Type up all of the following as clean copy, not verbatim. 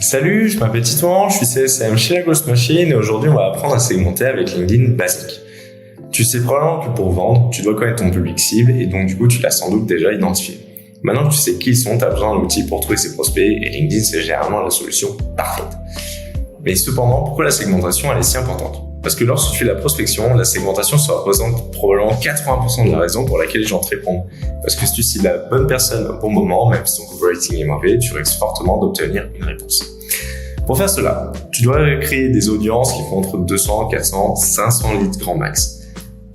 Salut, je m'appelle Titouan, je suis CSM chez la Ghost Machine et aujourd'hui on va apprendre à segmenter avec LinkedIn basique. Tu sais probablement que pour vendre, tu dois connaître ton public cible et donc du coup tu l'as sans doute déjà identifié. Maintenant que tu sais qui ils sont, tu as besoin d'un outil pour trouver ses prospects et LinkedIn c'est généralement la solution parfaite. Mais cependant, pourquoi la segmentation elle est si importante ? Parce que lorsque tu fais la prospection, la segmentation ça représente probablement 80% de la raison pour laquelle les gens te répondent. Parce que si tu cibles la bonne personne au bon moment, même si ton copywriting est mauvais, tu risques fortement d'obtenir une réponse. Pour faire cela, tu dois créer des audiences qui font entre 200, 400, 500 leads grand max.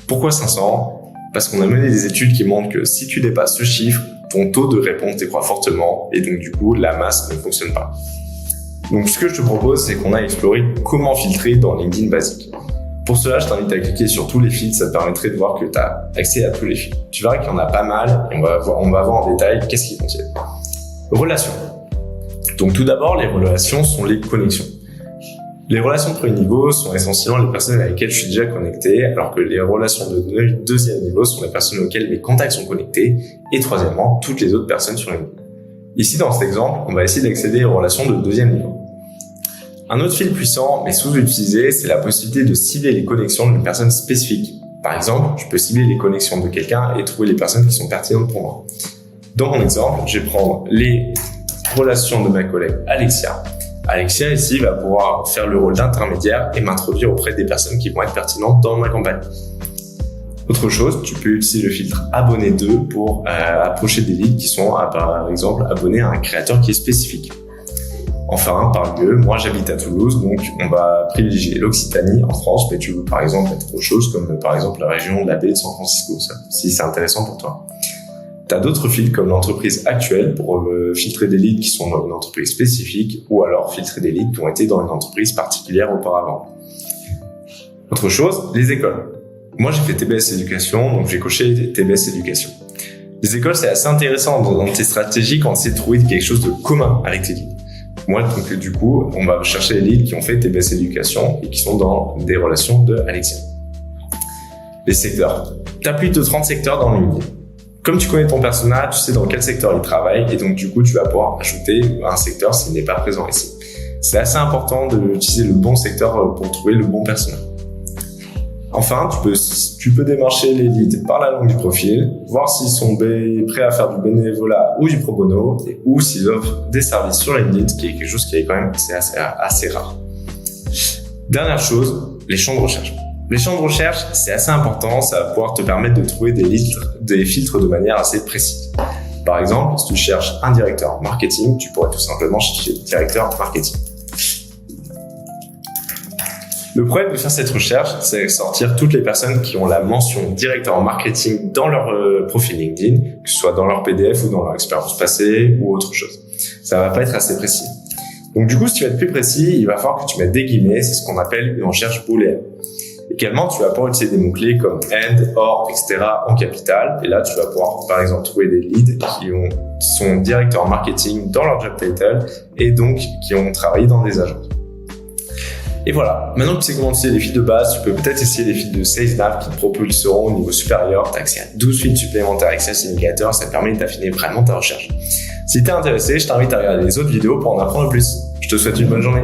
Pourquoi 500 ? Parce qu'on a mené des études qui montrent que si tu dépasses ce chiffre, ton taux de réponse décroît fortement et donc du coup, la masse ne fonctionne pas. Donc ce que je te propose, c'est qu'on a exploré comment filtrer dans LinkedIn basique. Pour cela, je t'invite à cliquer sur tous les filtres, ça te permettrait de voir que tu as accès à tous les filtres. Tu verras qu'il y en a pas mal et on va voir en détail qu'est-ce qu'ils contiennent. Relations. Donc tout d'abord, les relations sont les connexions. Les relations de premier niveau sont essentiellement les personnes avec lesquelles je suis déjà connecté, alors que les relations de deuxième niveau sont les personnes auxquelles mes contacts sont connectés, et troisièmement, toutes les autres personnes sur LinkedIn. Ici, dans cet exemple, on va essayer d'accéder aux relations de deuxième niveau. Un autre fil puissant, mais sous-utilisé, c'est la possibilité de cibler les connexions d'une personne spécifique. Par exemple, je peux cibler les connexions de quelqu'un et trouver les personnes qui sont pertinentes pour moi. Dans mon exemple, je vais prendre les relations de ma collègue Alexia. Alexia, ici, va pouvoir faire le rôle d'intermédiaire et m'introduire auprès des personnes qui vont être pertinentes dans ma campagne. Autre chose, tu peux utiliser le filtre abonné 2 pour approcher des leads qui sont, par exemple, abonnés à un créateur qui est spécifique. Enfin, par lieu, moi j'habite à Toulouse, donc on va privilégier l'Occitanie en France, mais tu veux par exemple mettre autre chose comme par exemple la région de la baie de San Francisco, ça, si c'est intéressant pour toi. Tu as d'autres filtres comme l'entreprise actuelle pour filtrer des leads qui sont dans une entreprise spécifique ou alors filtrer des leads qui ont été dans une entreprise particulière auparavant. Autre chose, les écoles. Moi j'ai fait TBS Éducation, donc j'ai coché TBS Éducation. Les écoles c'est assez intéressant dans tes stratégies quand tu essaies de trouver quelque chose de commun avec tes leads. Moi, donc, du coup, on va chercher les leads qui ont fait TBS Éducation et qui sont dans des relations de Alexia. Les secteurs. Tu as plus de 30 secteurs dans LinkedIn. Comme tu connais ton personnage, tu sais dans quel secteur il travaille et donc du coup, tu vas pouvoir ajouter un secteur s'il n'est pas présent ici. C'est assez important d'utiliser le bon secteur pour trouver le bon personnage. Enfin, tu peux démarcher les leads par la langue du profil, voir s'ils sont prêts à faire du bénévolat ou du pro bono, ou s'ils offrent des services sur LinkedIn, qui est quelque chose qui est quand même assez rare. Dernière chose, les champs de recherche. Les champs de recherche, c'est assez important, ça va pouvoir te permettre de trouver des filtres de manière assez précise. Par exemple, si tu cherches un directeur marketing, tu pourrais tout simplement chercher directeur marketing. Le problème de faire cette recherche, c'est sortir toutes les personnes qui ont la mention directeur en marketing dans leur profil LinkedIn, que ce soit dans leur PDF ou dans leur expérience passée ou autre chose. Ça va pas être assez précis. Donc du coup, si tu veux être plus précis, il va falloir que tu mettes des guillemets, c'est ce qu'on appelle une recherche booléenne. Également, tu vas pouvoir utiliser des mots-clés comme and, or, etc. en capital. Et là, tu vas pouvoir, par exemple, trouver des leads qui sont directeurs marketing dans leur job title et donc qui ont travaillé dans des agences. Et voilà, maintenant que tu sais comment utiliser les fils de base, tu peux peut-être essayer les fils de SalesNav qui te propulseront au niveau supérieur. Tu as accès à 12 fils supplémentaires avec Sales Indicator, ça te permet d'affiner vraiment ta recherche. Si tu es intéressé, je t'invite à regarder les autres vidéos pour en apprendre plus. Je te souhaite une bonne journée.